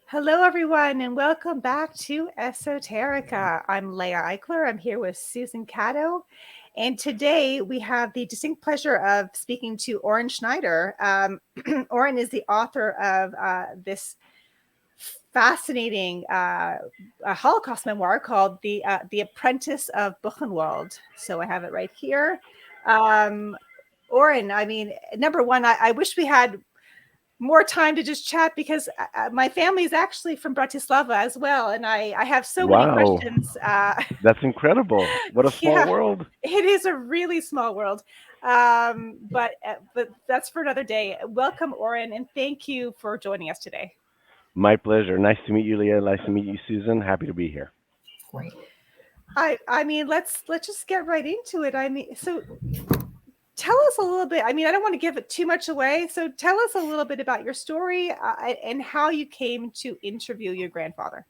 Hello, everyone, and welcome back to Esoterica. I'm Leah Eichler. I'm here with Susan Cato. And today we have the distinct pleasure of speaking to Oren Schneider. Oren is the author of this fascinating Holocaust memoir called the Apprentice of Buchenwald. So I have it right here. Um, Oren, I mean, number one, I wish we had more time to just chat because my family is actually from Bratislava as well, and I have so many Wow, questions. that's incredible. What a small Yeah, world. it is a really small world, but that's for another day. Welcome, Oren, and thank you for joining us today. My pleasure. Nice to meet you, Leah. Nice to meet you, Susan. Happy to be here. Great. I mean, let's just get right into it. I mean, so tell us a little bit. I mean, I don't want to give it too much away, so tell us a little bit about your story and how you came to interview your grandfather.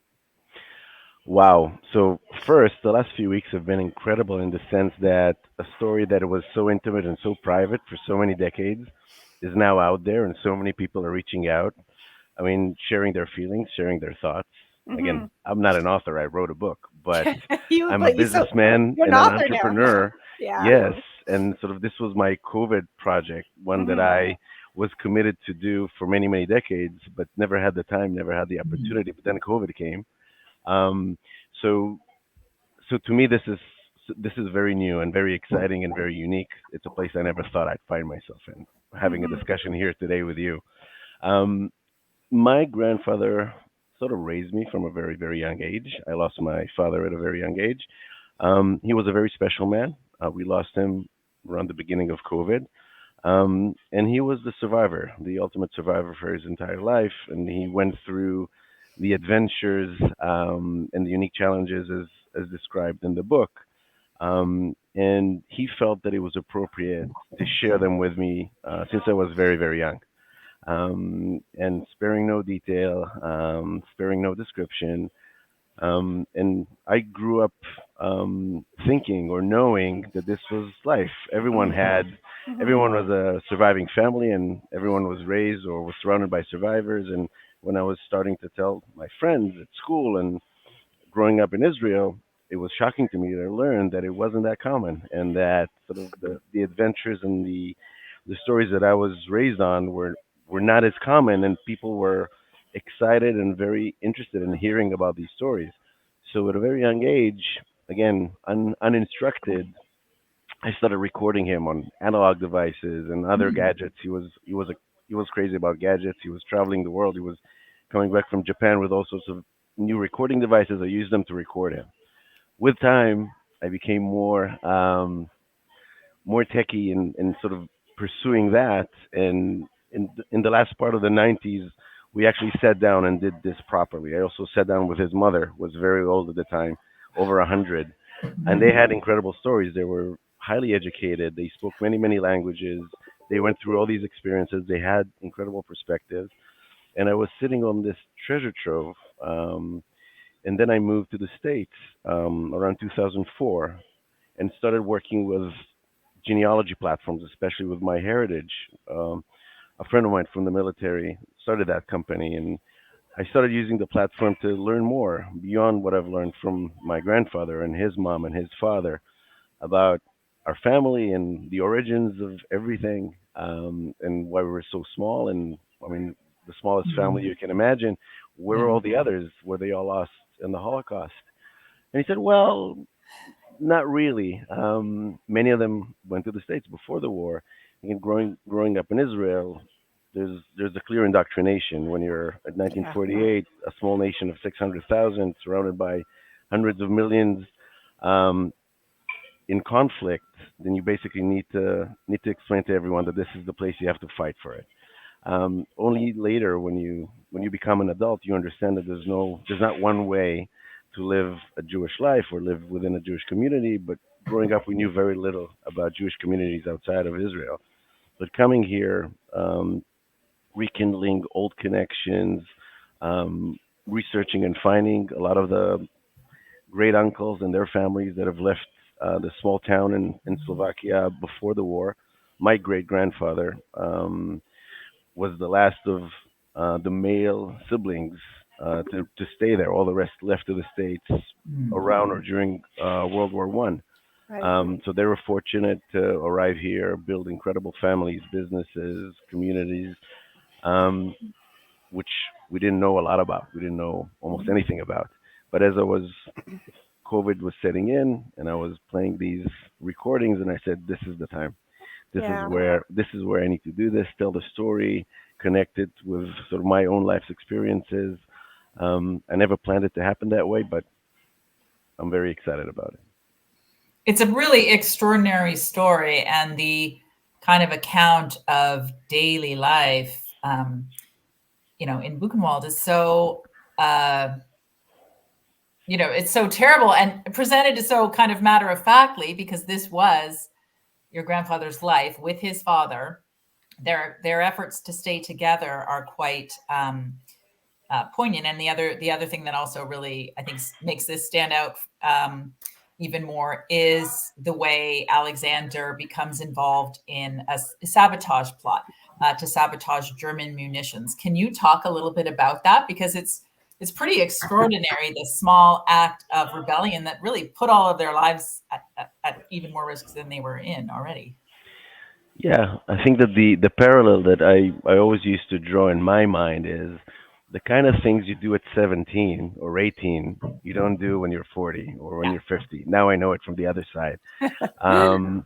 Wow. So, first, the last few weeks have been incredible in the sense that a story that was so intimate and so private for so many decades is now out there, and so many people are reaching out. I mean, sharing their feelings, sharing their thoughts. Again, Hmm. I'm not an author, I wrote a book, but You, I'm a but you, so businessman you're an and an author now. entrepreneur. Yeah. Yes, and sort of this was my COVID project, one that Hmm. I was committed to do for many, many decades, but never had the time, never had the Mhm. opportunity. But then COVID came. Um, so, so to me, this is very new and very exciting and very unique. It's a place I never thought I'd find myself in. Having a Hmm. discussion here today with you. Um, my grandfather sort of raised me from a very, very young age. I lost my father at a very young age. He was a very special man. We lost him around the beginning of COVID. And he was the survivor, the ultimate survivor for his entire life. And he went through the adventures and the unique challenges as described in the book. And he felt that it was appropriate to share them with me since I was very, very young, and sparing no detail, sparing no description. And I grew up thinking or knowing that this was life. Hmm. Everyone was a surviving family, and everyone was raised or was surrounded by survivors. And when I was starting to tell my friends at school and growing up in Israel, it was shocking to me to learn that it wasn't that common, and that sort of the adventures and the stories that I was raised on were not as common, and people were excited and very interested in hearing about these stories. So at a very young age, again, uninstructed, I started recording him on analog devices and other Mhm. gadgets. He was crazy about gadgets. He was traveling the world. He was coming back from Japan with all sorts of new recording devices. I used them to record him. With time, I became more techie and sort of pursuing that. And in the last part of the 90s, we actually sat down and did this properly. I also sat down with his mother, who was very old at the time, over 100, and they Mhm. had incredible stories. They were highly educated. They spoke many, many languages. They went through all these experiences. They had incredible perspectives. And I was sitting on this treasure trove. And then I moved to the States around 2004 and started working with genealogy platforms, especially with my heritage. A friend of mine from the military started that company, and I started using the platform to learn more beyond what I've learned from my grandfather and his mom and his father about our family and the origins of everything, and why we were so small. And I mean, the smallest family Mhm. you can imagine. Where were Yeah. all the others? Were they all lost in the Holocaust? And he said, well, not really. Many of them went to the States before the war. Again, growing up in Israel, there's a clear indoctrination when you're at Yeah. 1948, a small nation of 600,000, surrounded by hundreds of millions, um, in conflict. Then you basically need to explain to everyone that this is the place you have to fight for it. Only later, when you become an adult, you understand that there's not one way to live a Jewish life or live within a Jewish community. But growing up, we knew very little about Jewish communities outside of Israel. But coming here, rekindling old connections, um, researching and finding a lot of the great uncles and their families that have left the small town in Slovakia before the war. My great grandfather was the last of the male siblings to stay there. All the rest left to the states Mm. around or during World War I. Right. So they were fortunate to arrive here, build incredible families, businesses, communities, um, which we didn't know a lot about. We didn't know almost anything about. But as COVID was setting in, and I was playing these recordings, and I said, "This is the time. Yeah. This is where I need to do this. Tell the story, connect it with sort of my own life's experiences." I never planned it to happen that way, but I'm very excited about it. It's a really extraordinary story, and the kind of account of daily life, in Buchenwald is so, uh, it's so terrible and presented so kind of matter of factly because this was your grandfather's life with his father. Their efforts to stay together are quite poignant. And the other thing that also really I think makes this stand out even more is the way Alexander becomes involved in a sabotage plot to sabotage German munitions. Can you talk a little bit about that? Because it's pretty extraordinary, this small act of rebellion that really put all of their lives at even more risks than they were in already. Yeah, I think that the parallel that I always used to draw in my mind is the kind of things you do at 17 or 18 you don't do when you're 40 or when Yeah. you're 50. Now I know it from the other side. Um,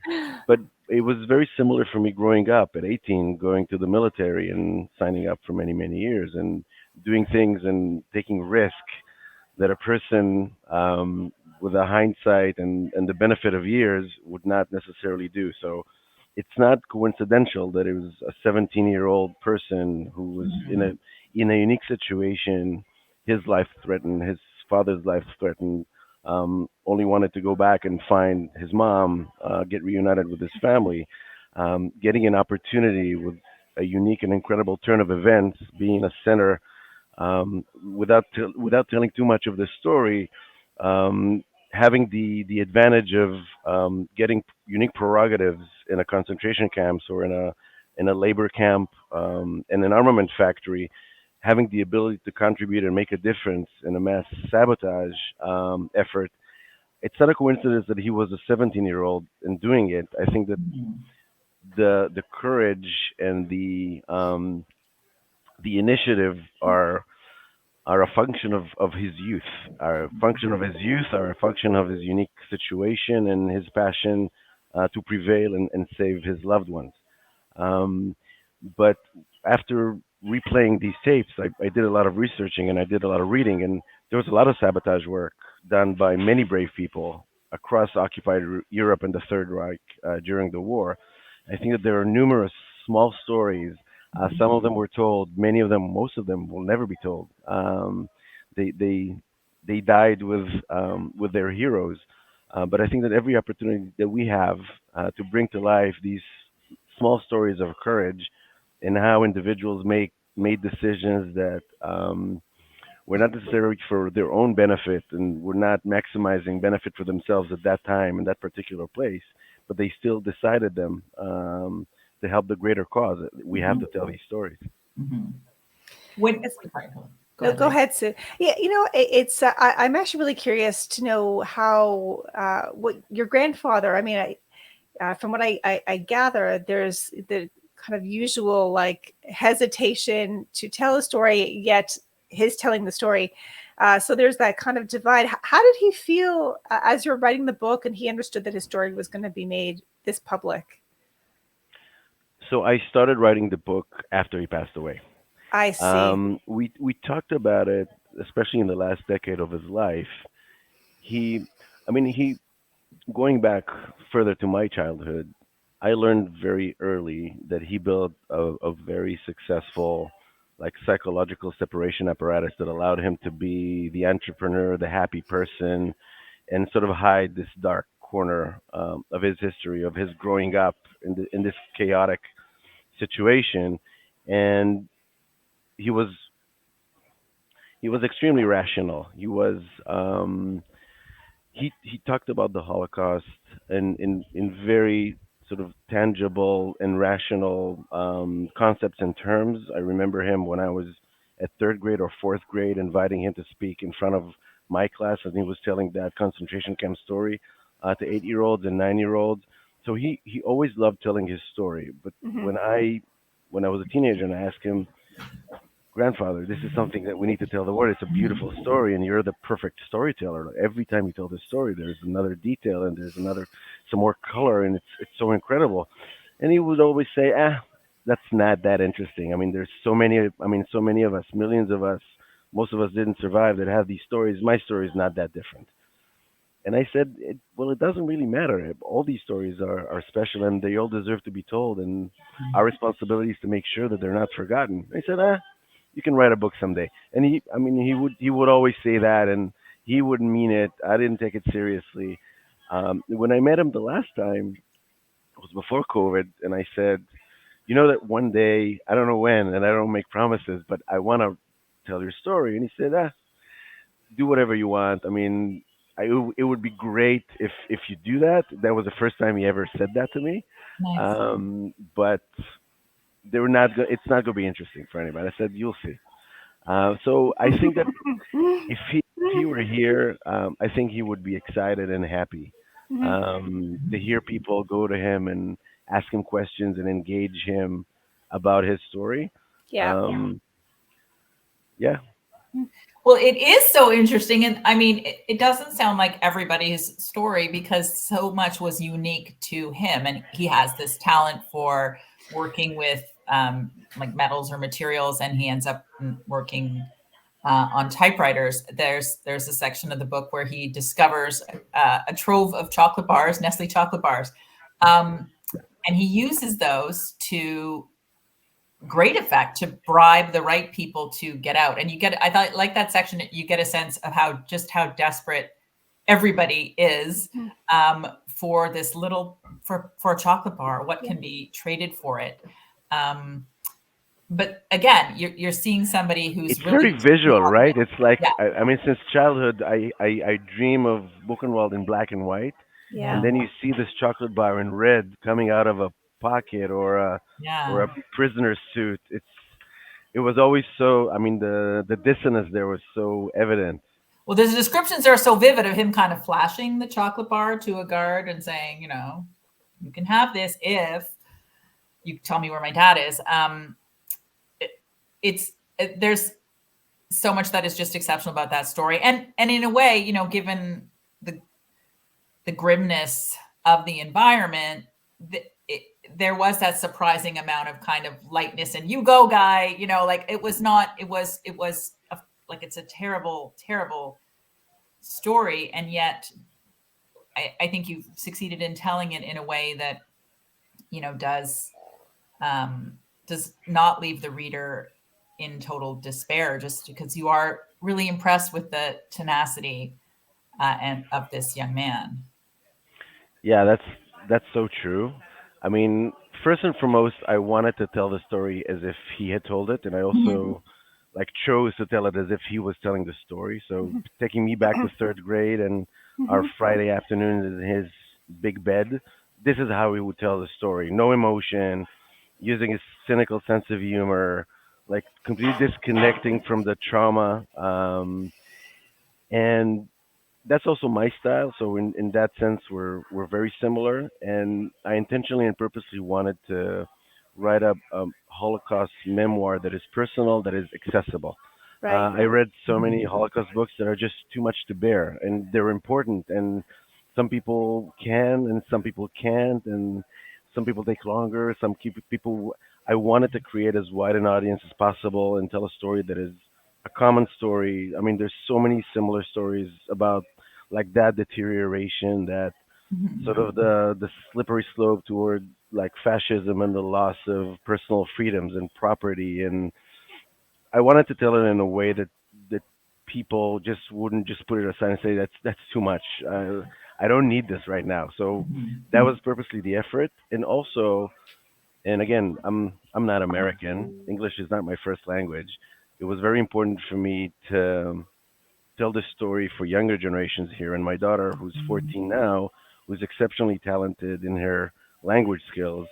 but it was very similar for me growing up at 18, going to the military and signing up for many, many years and doing things and taking risk that a person with a hindsight and the benefit of years would not necessarily do. So it's not coincidental that it was a 17-year-old person who was Mhm. in a unique situation, his life threatened, his father's life threatened. Only wanted to go back and find his mom, get reunited with his family, getting an opportunity with a unique and incredible turn of events, being a center without telling too much of the story, having the advantage of getting unique prerogatives in a concentration camps or in a labor camp in an armament factory, having the ability to contribute and make a difference in a mass sabotage effort. It's not a coincidence that he was a 17-year-old and doing it. I think that Mhm. the courage and the initiative are a function of his youth, are a function of his youth, are a function of his unique situation and his passion to prevail and save his loved ones. Um, but after replaying these tapes, I did a lot of researching and I did a lot of reading, and there was a lot of sabotage work done by many brave people across occupied Europe and the Third Reich during the war. I think that there are numerous small stories. Some of them were told. Many of them, most of them, will never be told. They they they died with their heroes. But I think that every opportunity that we have to bring to life these small stories of courage and how individuals made decisions that were not necessarily for their own benefit and were not maximizing benefit for themselves at that time in that particular place, but they still decided them to help the greater cause. We have Mhm. to tell these stories. Mhm. When It's, sorry, go no, ahead, go Leah. ahead, Sue. Yeah, it's. I'm actually really curious to know how what your grandfather. I mean, from what I gather, there's the kind of usual like hesitation to tell a story, yet his telling the story. So there's that kind of divide. How did he feel as you're writing the book and he understood that his story was going to be made this public? So I started writing the book after he passed away. I see. We talked about it, especially in the last decade of his life. He, I mean, he going back further to my childhood, I learned very early that he built a very successful, like psychological separation apparatus that allowed him to be the entrepreneur, the happy person, and sort of hide this dark corner of his history, of his growing up in this chaotic situation. And he was he was extremely rational. He talked about the Holocaust in very sort of tangible and rational concepts and terms. I remember him when I was at third grade or fourth grade, inviting him to speak in front of my class, and he was telling that concentration camp story to 8-year-olds and 9-year-olds. So he always loved telling his story. But Hmm. when I was a teenager and I asked him, grandfather, this is something that we need to tell the world. It's a beautiful story, and you're the perfect storyteller. Every time you tell the story, there's another detail and there's another some more color, and it's so incredible. And he would always say, that's not that interesting. I mean, there's so many. I mean, so many of us, millions of us. Most of us didn't survive that have these stories. My story is not that different. And I said, well, it doesn't really matter. All these stories are special and they all deserve to be told. And our responsibility is to make sure that they're not forgotten. I said, you can write a book someday. And I mean, he would always say that, and he wouldn't mean it. I didn't take it seriously. When I met him the last time, it was before COVID, and I said, you know that one day, I don't know when, and I don't make promises, but I want to tell your story. And he said, do whatever you want. I mean, it would be great if you do that. That was the first time he ever said that to me. Nice. But they were not. It's not going to be interesting for anybody. I said, you'll see. So I think that if he were here, I think he would be excited and happy Hmm. to hear people go to him and ask him questions and engage him about his story. Yeah. Um, yeah, Well, it is so interesting. And I mean, it doesn't sound like everybody's story because so much was unique to him. And he has this talent for working with like metals or materials, and he ends up working on typewriters. There's a section of the book where he discovers a trove of chocolate bars, Nestle chocolate bars. Um, and he uses those to great effect to bribe the right people to get out. And you get, I thought, like that section, you get a sense of how desperate everybody is for this little for a chocolate bar. What can be traded for it? But again, you're seeing somebody it's who's very really visual, right? It's like yeah, I mean, since childhood, I dream of Buchenwald in black and white, and Yeah. then you see this chocolate bar in red coming out of a pocket or yeah. a prisoner suit. It was always so. I mean, the dissonance there was so evident. Well, the descriptions are so vivid of him kind of flashing the chocolate bar to a guard and saying, you can have this if you tell me where my dad is. It, there's so much that is just exceptional about that story, and in a way, given the the grimness of the environment, it, there was that surprising amount of kind of lightness and you go guy, like it was not, it was like it's a terrible, terrible story. And yet I think you've succeeded in telling it in a way that, does, does not leave the reader in total despair, just because you are really impressed with the tenacity and of this young man. Yeah, that's so true. I mean, first and foremost, I wanted to tell the story as if he had told it, and I Mhm. also like chose to tell it as if he was telling the story. So Mhm. taking me back to third grade and our Friday afternoons in his big bed, this is how he would tell the story. No emotion, using his cynical sense of humor, like completely disconnecting from the trauma. And that's also my style. So in that sense, we're very similar. And I intentionally and purposely wanted to write a Holocaust memoir that is personal, that is accessible. Right. I read so many Holocaust books that are just too much to bear, and they're important. And some people can, and some people can't, and some people take longer. Some keep people. I wanted to create as wide an audience as possible and tell a story that is a common story. I mean, there's so many similar stories about like that deterioration, that sort Mhm. of the slippery slope toward like fascism and the loss of personal freedoms and property. And I wanted to tell it in a way that people just wouldn't just put it aside and say that's too much. I don't need this right now. So Mhm. that was purposely the effort. And also, and again, I'm not American. English is not my first language. It was very important for me to tell this story for younger generations here. And my daughter, who's 14 now, who's exceptionally talented in her language skills,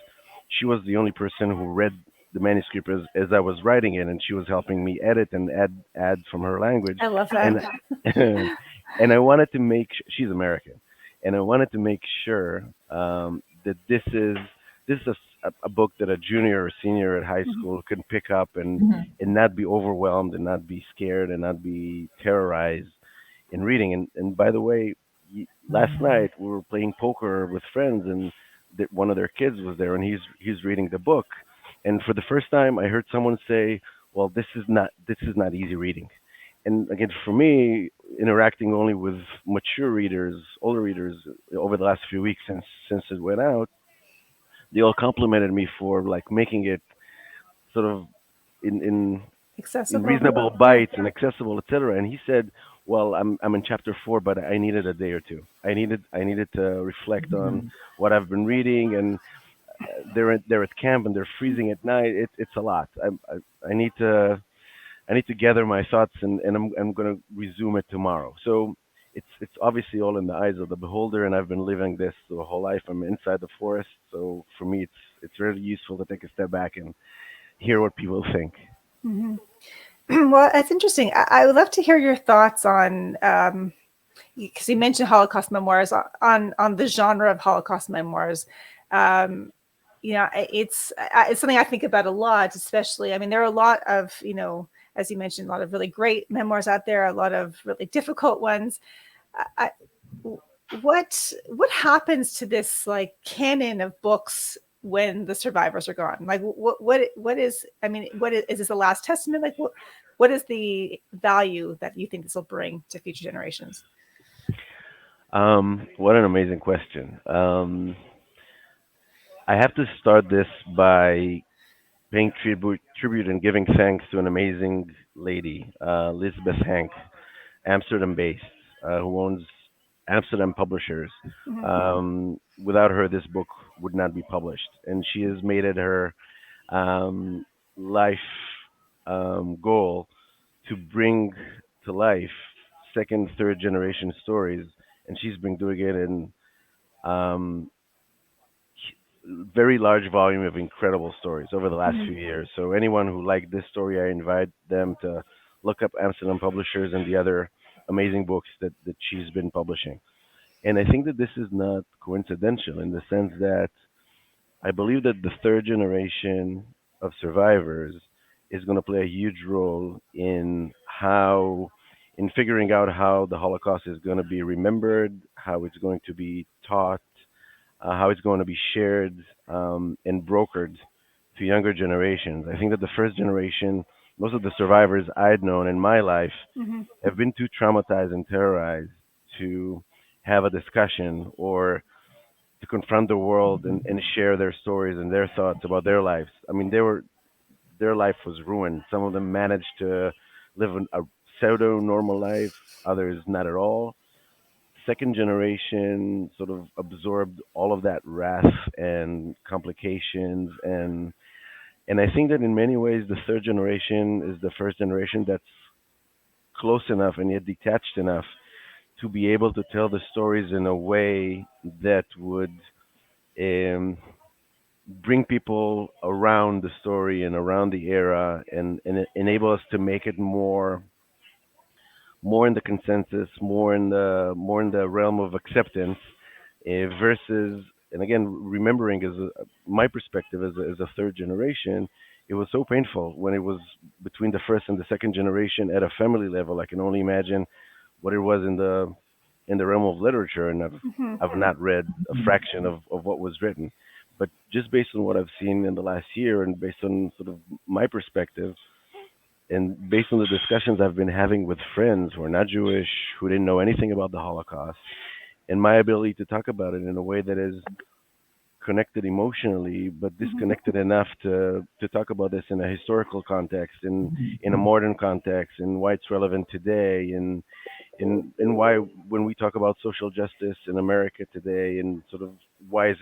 she was the only person who read the manuscript as I was writing it, and she was helping me edit and add from her language, I love that. and and I wanted to make she's American, and I wanted to make sure that this is a book that a junior or senior at high Mhm. school can pick up Mhm. and not be overwhelmed and not be scared and not be terrorized in reading. And by the way, last night we were playing poker with friends, and one of their kids was there, and he's reading the book. And for the first time, I heard someone say, "Well, this is not easy reading." And again, for me, interacting only with mature readers, older readers, over the last few weeks since it went out, they all complimented me for like making it sort of in in in Accessible. reasonable Yeah. bites and accessible, etc. And he said, "Well, I'm in chapter 4, but I needed a day or two. I needed to reflect on what I've been reading, and they're at camp and they're freezing at night. It's a lot. I need to gather my thoughts, and I'm going to resume it tomorrow." So it's obviously all in the eyes of the beholder, and I've been living this the whole life. I'm inside the forest, so for me, it's really useful to take a step back and hear what people think. Hmm. Well, it's interesting. I would love to hear your thoughts on, because you mentioned Holocaust memoirs, on the genre of Holocaust memoirs. Um, it's something I think about a lot, especially. I mean, there are a lot of, as you mentioned, a lot of really great memoirs out there, a lot of really difficult ones. I, what happens to this like canon of books when the survivors are gone? Like what is, I mean, is this the last testament? Like what is the value that you think this will bring to future generations? What an amazing question. I have to start this by paying tribute and giving thanks to an amazing lady, Elizabeth Hank, Amsterdam-based, who owns Amsterdam Publishers. Hmm. Without her, this book would not be published, and she has made it her um, life goal to bring to life second, third generation stories, and she's been doing it in um, very large volume of incredible stories over the last Hmm. few years. So anyone who liked this story, I invite them to look up Amsterdam Publishers and the other amazing books that she's been publishing. And I think that this is not coincidental in the sense that I believe that the third generation of survivors is going to play a huge role in figuring out how the Holocaust is going to be remembered, how it's going to be taught, how it's going to be shared and brokered to younger generations. I think that the first generation, most of the survivors I'd known in my life, Hmm. have been too traumatized and terrorized to have a discussion or to confront the world and share their stories and their thoughts about their lives. I mean, their life was ruined. Some of them managed to live a pseudo normal life, others not at all. Second generation sort of absorbed all of that wrath and complications, and I think that in many ways the third generation is the first generation that's close enough and yet detached enough to be able to tell the stories in a way that would um, bring people around the story and around the era, and enable us to make it more in the consensus, more in the realm of acceptance, versus, and again, remembering my perspective as a third generation, it was so painful when it was between the first and the second generation at a family level. I can only imagine what it was in the realm of literature, and Hmm. I've not read a fraction of what was written, but just based on what I've seen in the last year, and based on sort of my perspective, and based on the discussions I've been having with friends who are not Jewish, who didn't know anything about the Holocaust, and my ability to talk about it in a way that is connected emotionally, but Hmm. disconnected enough to talk about this in a historical context, in a modern context, and why it's relevant today, and why when we talk about social justice in America today, and sort of why is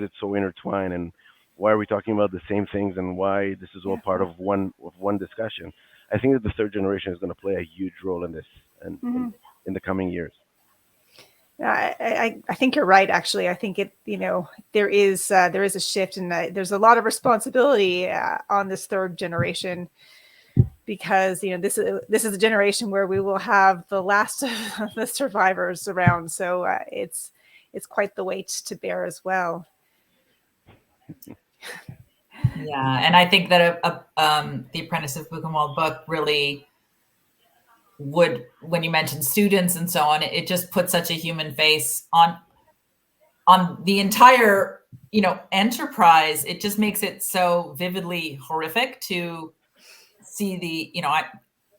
it so intertwined, and why are we talking about the same things, and why this is all Yeah. part of one discussion. I think that the third generation is going to play a huge role in this, and Hmm. in the coming years. I think you're right. Actually, I think there is a shift, and there's a lot of responsibility on this third generation, because this is a generation where we will have the last of the survivors around. So it's quite the weight to bear as well. Yeah, and I think that the Apprentice of Buchenwald book really would, when you mentioned students and so on, it just puts such a human face on the entire enterprise. It just makes it so vividly horrific to see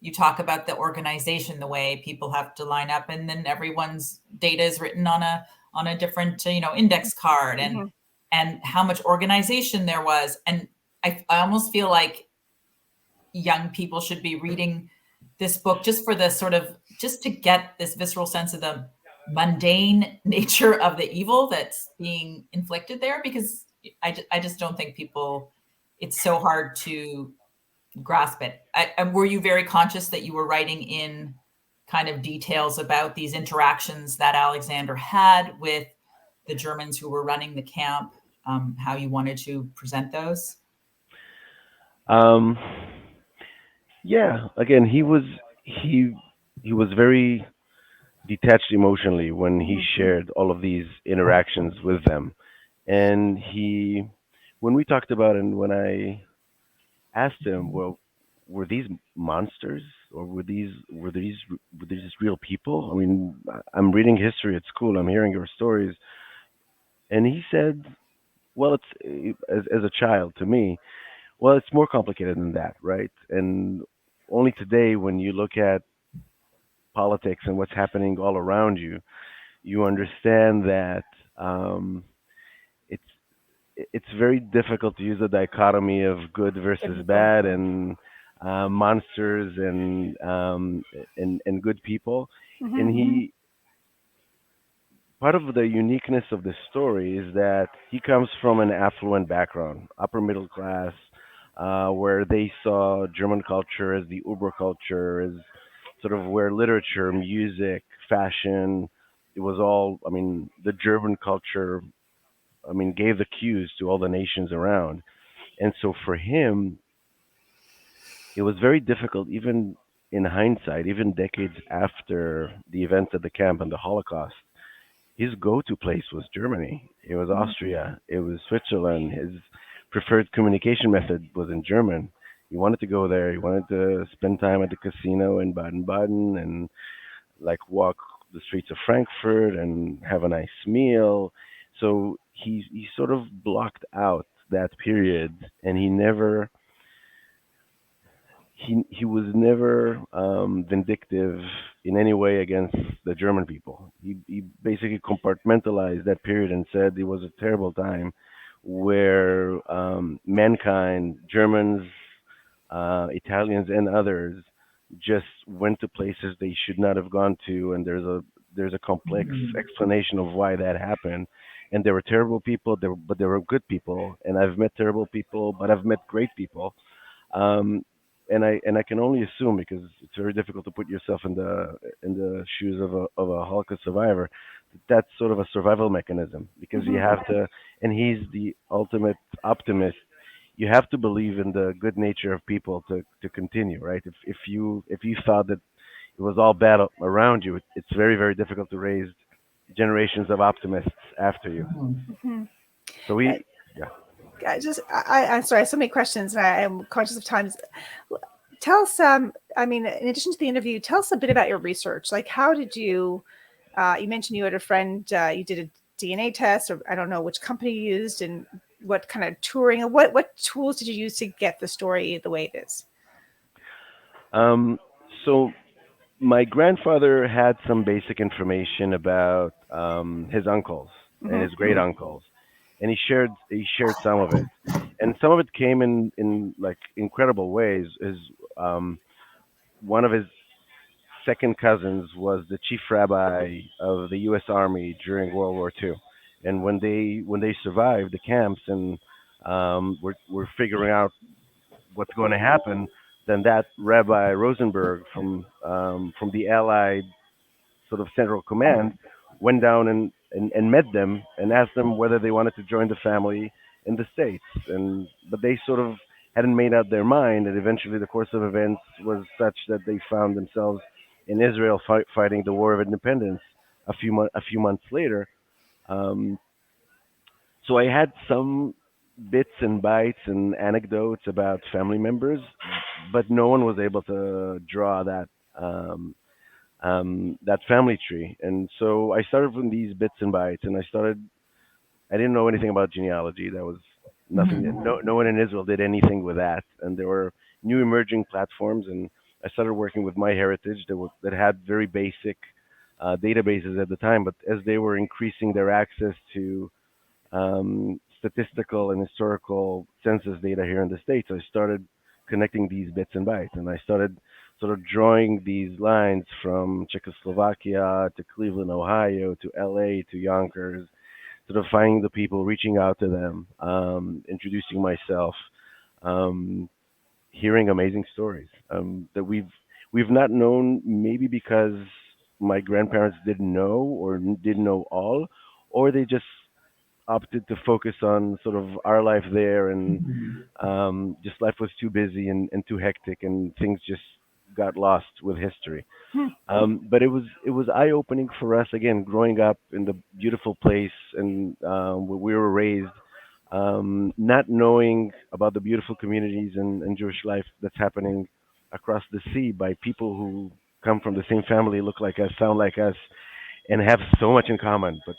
you talk about the organization, the way people have to line up, and then everyone's data is written on a different index card, Mm-hmm. and how much organization there was. And I almost feel like young people should be reading this book just for the just to get this visceral sense of the mundane nature of the evil that's being inflicted there, because I just don't think people, it's so hard to grasp it. Were you very conscious that you were writing in kind of details about these interactions that Alexander had with the Germans who were running the camp, how you wanted to present those? Um, yeah. Again, he was very detached emotionally when he Mm-hmm. shared all of these interactions with them, and when we talked about it, and when I asked him, well, were these monsters, or were these real people? I mean, I'm reading history at school. I'm hearing your stories, and he said, well, it's as a child to me. Well, it's more complicated than that, right? And only today, when you look at politics and what's happening all around you, you understand that it's it's very difficult to use a dichotomy of good Good versus people. bad, and monsters and good people. And Mm-hmm. he part of the uniqueness of this story is that he comes from an affluent background, upper middle class, where they saw German culture as the Uber culture, as sort of where literature, music, fashion, it was all. I mean, the German culture. I mean, gave the cues to all the nations around. And so for him, it was very difficult, even in hindsight, even decades after the events at the camp and the Holocaust. His go-to place was Germany. It was Austria. It was Switzerland. His preferred communication method was in German. He wanted to go there. He wanted to spend time at the casino in Baden-Baden and like walk the streets of Frankfurt and have a nice meal. So he sort of blocked out that period, and he was never vindictive in any way against the German people. He basically compartmentalized that period and said it was a terrible time where mankind, Germans, Italians, and others just went to places they should not have gone to, and there's a complex Mhm. explanation of why that happened. And there were terrible people, but there were good people, and I've met terrible people, but I've met great people. Um, and I can only assume, because it's very difficult to put yourself in the shoes of a Holocaust survivor, that that's sort of a survival mechanism, because you Mm-hmm. have to, and he's the ultimate optimist. You have to believe in the good nature of people to continue, right? If you thought that it was all bad around you, it's very very difficult to raise generations of optimists after you. Mhm. Mm-hmm. So we, yeah. I'm sorry, I have so many questions, and I am conscious of time. Tell us, I mean, in addition to the interview, tell us a bit about your research. Like, how did you mentioned you had a friend, you did a DNA test, or I don't know which company you used, and what kind of touring, and what tools did you use to get the story the way it is? Um, so my grandfather had some basic information about his uncles and Mm-hmm. his great uncles, and he shared some of it, and some of it came in like incredible ways. His um, one of his second cousins was the chief rabbi of the U.S. Army during World War II, and when they survived the camps and were figuring out what's going to happen, then that Rabbi Rosenberg from the Allied sort of central command went down and met them and asked them whether they wanted to join the family in the States. And but they sort of hadn't made up their mind, and eventually the course of events was such that they found themselves in Israel fighting the War of Independence a few months later. Um, so I had some bits and bytes and anecdotes about family members, but no one was able to draw um, that family tree. And so I started from these bits and bytes, and I didn't know anything about genealogy. That was nothing. Mhm. No one in Israel did anything with that, and there were new emerging platforms. And I started working with MyHeritage that had very basic databases at the time. But as they were increasing their access to statistical and historical census data here in the States, I started connecting these bits and bytes, and I started sort of drawing these lines from Czechoslovakia to Cleveland, Ohio, to LA, to Yonkers, sort of finding the people, reaching out to them, introducing myself, um, hearing amazing stories that we've not known, maybe because my grandparents didn't know or didn't know all, or they just opted to focus on sort of our life there, and Mhm. just life was too busy and too hectic, and things just got lost with history. Hmm. But it was eye opening for us again, growing up in the beautiful place and where we were raised, not knowing about the beautiful communities and Jewish life that's happening across the sea by people who come from the same family, look like us, sound like us, and have so much in common, but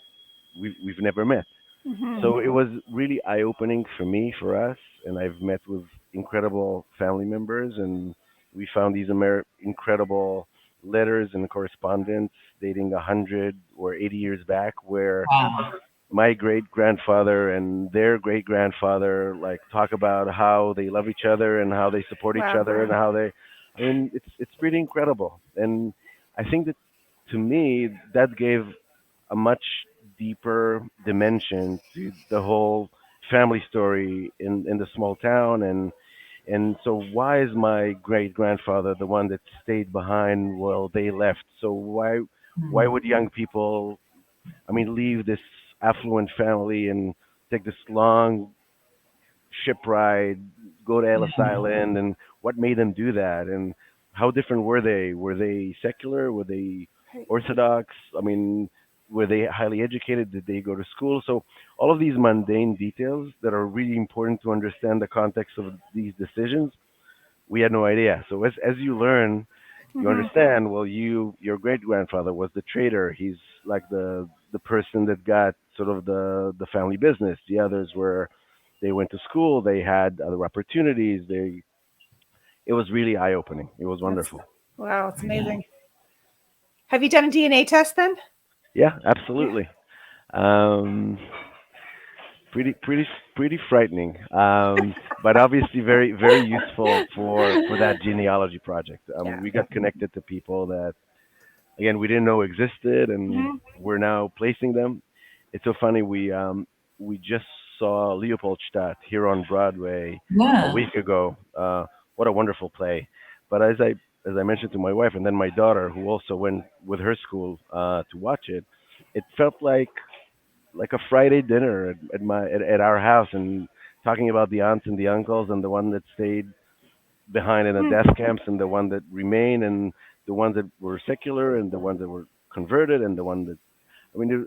we've never met. Hmm. So it was really eye opening for me, for us, and I've met with incredible family members, and we found these incredible letters and correspondence dating 100 or 80 years back, where Wow. my great grandfather and their great grandfather like talk about how they love each other and how they support each Wow. other and how they. I mean, it's pretty incredible, and I think that to me that gave a much deeper dimension to the whole family story in the small town. And so why is my great grandfather the one that stayed behind while they left? So why Mhm. would young people, I mean, leave this affluent family and take this long ship ride, go to Ellis Yeah. Island, and what made them do that? And how different were they? Were they secular? Were they Right. Orthodox? I mean, were they highly educated? Did they go to school? So all of these mundane details that are really important to understand the context of these decisions, we had no idea. So as you learn, you Hmm. understand. Well, your great grandfather was the trader. He's like the person that got sort of the family business. The others were, they went to school. They had other opportunities. They It was really eye opening. It was That's wonderful. wow. It's Yeah. amazing. Have you done a DNA test then? Yeah, Yeah. absolutely. Um, pretty pretty pretty frightening, but obviously very useful for that genealogy project. Yeah. We got connected to people that again we didn't know existed, and Hmm. we're now placing them. It's so funny. We just saw Leopoldstadt here on Broadway a Yeah. week ago. What a wonderful play! But as I mentioned to my wife and then my daughter, who also went with her school to watch it, it felt like a Friday dinner at our house, and talking about the aunts and the uncles and the one that stayed behind in the Hmm. death camps and the one that remained and the ones that were secular and the ones that were converted and the one that, I mean, there,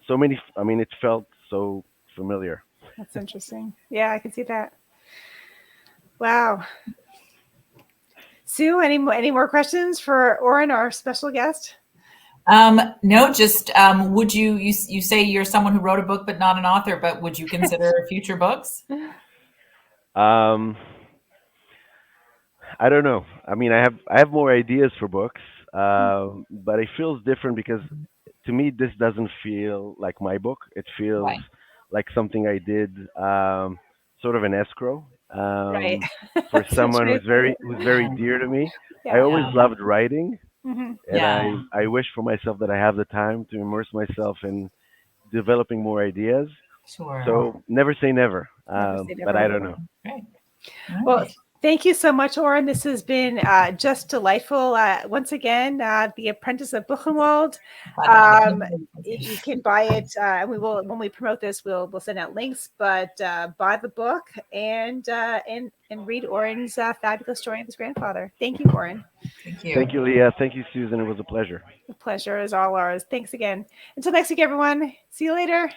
so many. I mean, it felt so familiar. That's interesting. Yeah, I can see that. Wow. Sue, any more questions for Oren, our special guest? No, just would you say you're someone who wrote a book but not an author, but would you consider future books? Um, I don't know. I mean, I have more ideas for books, but it feels different because to me this doesn't feel like my book. It feels Right. like something I did, sort of an escrow, Right. for That's someone interesting. who's very dear to me. I Yeah. always Yeah. loved writing, Hmm. and Yeah. I wish for myself that I have the time to immerse myself in developing more ideas. Sure. So never say never, Never say but never. I don't know. Great. Well, Nice. Thank you so much, Oren. This has been just delightful. Once again, The Apprentice of Buchenwald. You can buy it, and we will, when we promote this, we'll send out links. But buy the book and read Oren's fabulous story of his grandfather. Thank you, Oren. Thank you. Thank you, Leah. Thank you, Susan. It was a pleasure. The pleasure is all ours. Thanks again. Until next week, everyone. See you later.